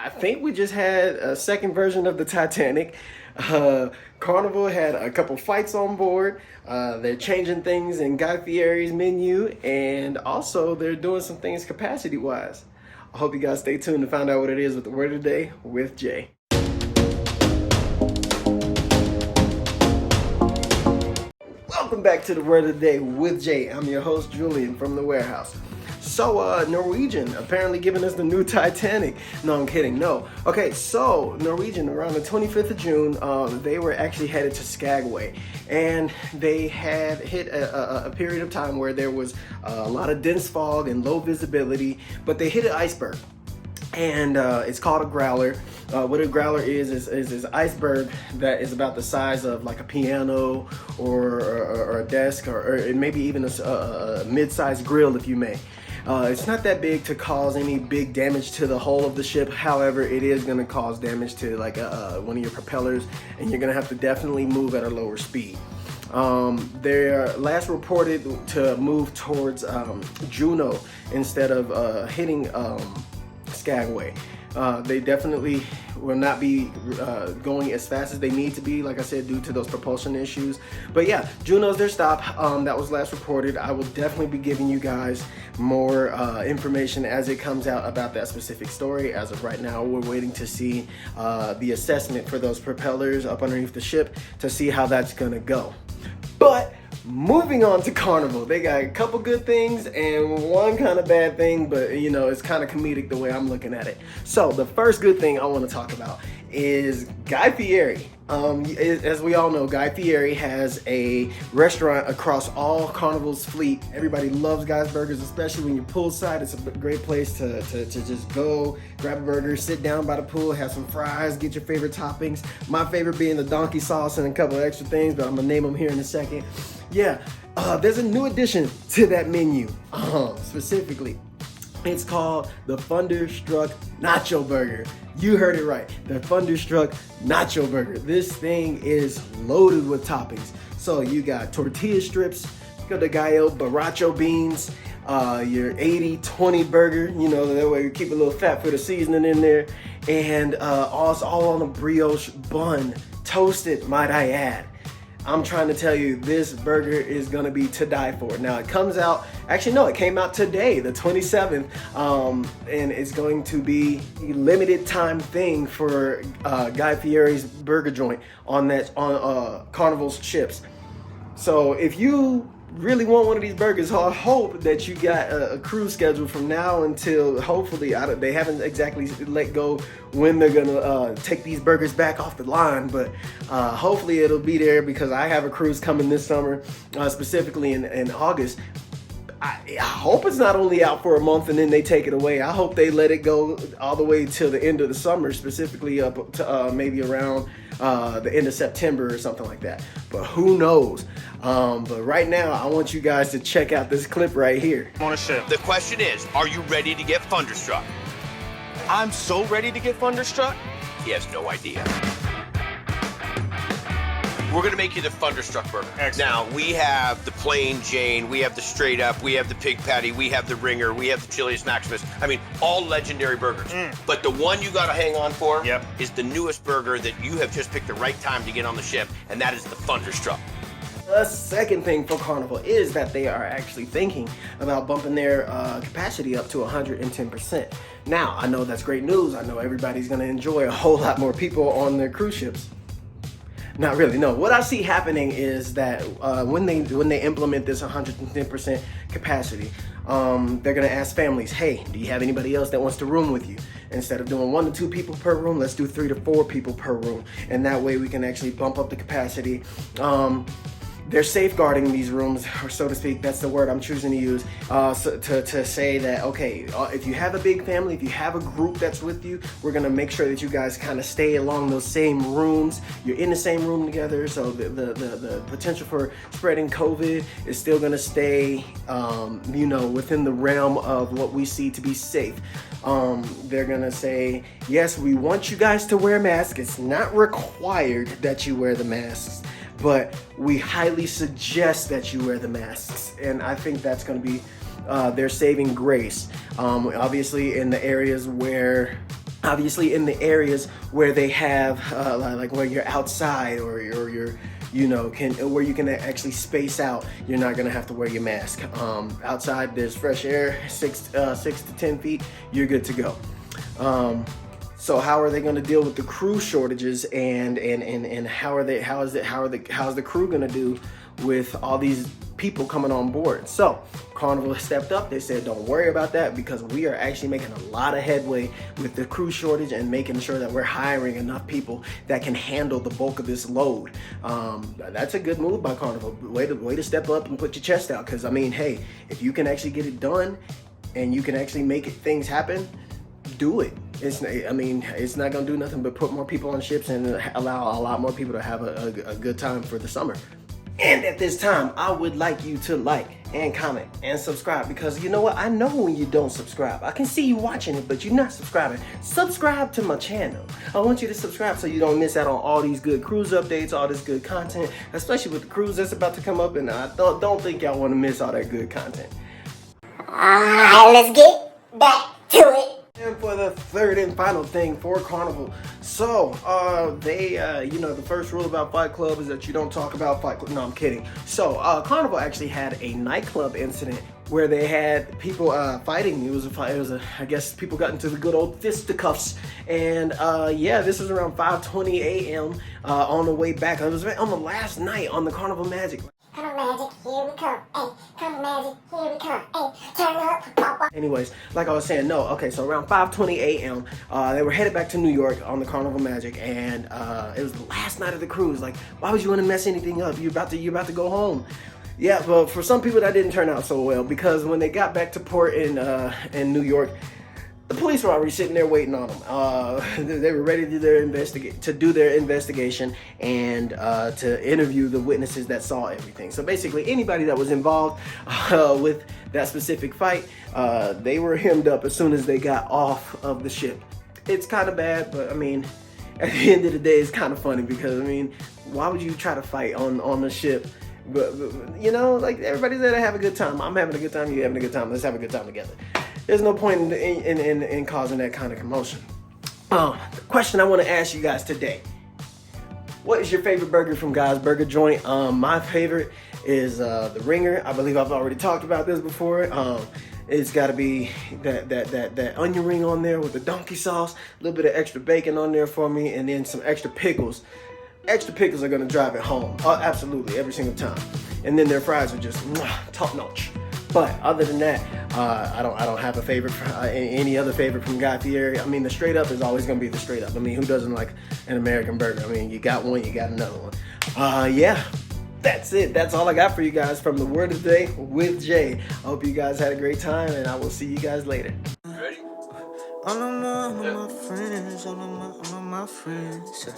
I think we just had a second version of the Titanic. Carnival had a couple fights on board. They're changing things in Guy Fieri's menu, and also they're doing some things capacity-wise. I hope you guys stay tuned to find out what it is with the word of the day with Jay. Welcome back to the word of the day with Jay. I'm your host, Julian, from the warehouse. So, Norwegian apparently giving us the new Titanic. No, I'm kidding. No. Okay, so Norwegian, around the 25th of June, they were actually headed to Skagway. And they had hit a period of time where there was a lot of dense fog and low visibility, but they hit an iceberg. And it's called a growler. What a growler is an iceberg that is about the size of like a piano or a desk or maybe even a mid-sized grill, if you may. It's not that big to cause any big damage to the hull of the ship. However, it is going to cause damage to like one of your propellers, and you're going to have to definitely move at a lower speed. They're last reported to move towards Juneau instead of hitting Skagway. They definitely will not be going as fast as they need to be, like I said, due to those propulsion issues. But yeah, Juneau's their stop. That was last reported. I will definitely be giving you guys more information as it comes out about that specific story. As of right now, we're waiting to see the assessment for those propellers up underneath the ship to see how that's gonna go. But moving on to Carnival, they got a couple good things and one kind of bad thing, but you know, it's kind of comedic the way I'm looking at it. So the first good thing I want to talk about is Guy Fieri. As we all know, Guy Fieri has a restaurant across all Carnival's fleet. Everybody loves Guy's Burgers, especially when you're poolside. It's a great place to just go, grab a burger, sit down by the pool, have some fries, get your favorite toppings. My favorite being the donkey sauce and a couple of extra things, but I'm gonna name them here in a second. Yeah, there's a new addition to that menu, specifically. It's called the Thunderstruck Nacho Burger. You heard it right, the Thunderstruck Nacho Burger. This thing is loaded with toppings. So you got tortilla strips, you got the Gallo Borracho beans, your 80-20 burger, you know, that way you keep a little fat for the seasoning in there, and all on a brioche bun, toasted, might I add. I'm trying to tell you, this burger is gonna be to die for. Now it comes out, actually no, it came out today, the 27th, and it's going to be a limited time thing for Guy Fieri's burger joint on Carnival's chips. So if you really want one of these burgers, I hope that you got a cruise schedule from now until hopefully, they haven't exactly let go when they're gonna take these burgers back off the line, but hopefully it'll be there because I have a cruise coming this summer, specifically in August. I hope it's not only out for a month and then they take it away. I hope they let it go all the way till the end of the summer, specifically up to maybe around the end of September or something like that. But who knows? But right now, I want you guys to check out this clip right here. On a ship. The question is, are you ready to get thunderstruck? I'm so ready to get thunderstruck. He has no idea. We're gonna make you the thunderstruck burger. Excellent. Now, we have the plain Jane, we have the straight up, we have the pig patty, we have the ringer, we have the chiliest maximus. I mean, all legendary burgers. But the one you gotta hang on for is the newest burger that you have just picked the right time to get on the ship, and that is the thunderstruck. The second thing for Carnival is that they are actually thinking about bumping their capacity up to 110%. Now, I know that's great news. I know everybody's gonna enjoy a whole lot more people on their cruise ships. Not really, no. What I see happening is that when they implement this 110% capacity, they're gonna ask families, hey, do you have anybody else that wants to room with you? Instead of doing 1 to 2 people per room, let's do 3 to 4 people per room. And that way we can actually bump up the capacity. They're safeguarding these rooms, or so to speak, that's the word I'm choosing to use, to say that, okay, if you have a big family, if you have a group that's with you, we're gonna make sure that you guys kind of stay along those same rooms. You're in the same room together, so the potential for spreading COVID is still gonna stay, you know, within the realm of what we see to be safe. They're gonna say, yes, we want you guys to wear masks. It's not required that you wear the masks, but we highly suggest that you wear the masks. And I think that's gonna be their saving grace. Obviously in the areas where Obviously, in the areas where they have, like where you're outside or you're, you know, where you can actually space out, you're not gonna have to wear your mask. Outside, there's fresh air, 6 to 10 feet, you're good to go. So how are they going to deal with the crew shortages, and how's the crew going to do with all these people coming on board? So Carnival stepped up. They said, don't worry about that, because we are actually making a lot of headway with the crew shortage and making sure that we're hiring enough people that can handle the bulk of this load. That's a good move by Carnival. Way to step up and put your chest out, because I mean, hey, if you can actually get it done and you can actually make things happen, do it. It's not gonna do nothing but put more people on ships and allow a lot more people to have a good time for the summer. And at this time, I would like you to like and comment and subscribe, because you know what? I know when you don't subscribe. I can see you watching it, but you're not subscribing. Subscribe to my channel. I want you to subscribe so you don't miss out on all these good cruise updates, all this good content, especially with the cruise that's about to come up, and I don't think y'all want to miss all that good content. Alright, let's get back to it. And for the third and final thing for Carnival, so the first rule about Fight Club is that you don't talk about Fight Club. No, I'm kidding. So Carnival actually had a nightclub incident where they had people fighting. I guess people got into the good old fisticuffs, and this was around 5:20 a.m. On the way back. It was on the last night on the Carnival Magic. Carnival Magic, here we come. Hey, Carnival Magic, here we come. Hey, turn up, pop up. Anyways, like I was saying, so around 5:20 a.m., they were headed back to New York on the Carnival Magic, and it was the last night of the cruise. Like, why would you want to mess anything up? You're about to go home. Yeah, but for some people that didn't turn out so well, because when they got back to port in New York, the police were already sitting there waiting on them. They were ready to do their investigation and to interview the witnesses that saw everything. So basically, anybody that was involved with that specific fight, they were hemmed up as soon as they got off of the ship. It's kind of bad, but I mean, at the end of the day, it's kind of funny, because I mean, why would you try to fight on the ship? But you know, like, everybody's there to have a good time. I'm having a good time. You're having a good time. Let's have a good time together. There's no point in causing that kind of commotion. The question I want to ask you guys today: what is your favorite burger from Guy's Burger Joint? My favorite is the Ringer. I believe I've already talked about this before. It's got to be that onion ring on there with the donkey sauce, a little bit of extra bacon on there for me, and then some extra pickles. Extra pickles are gonna drive it home. Absolutely, every single time. And then their fries are just top notch. But other than that, I don't have a favorite, any other favorite from Guy Fieri. I mean, the straight up is always gonna be the straight up. I mean, who doesn't like an American burger? I mean, you got one, you got another one. That's it. That's all I got for you guys from the Word of the Day with Jay. I hope you guys had a great time, and I will see you guys later. Ready? All of my friends, all of my friends.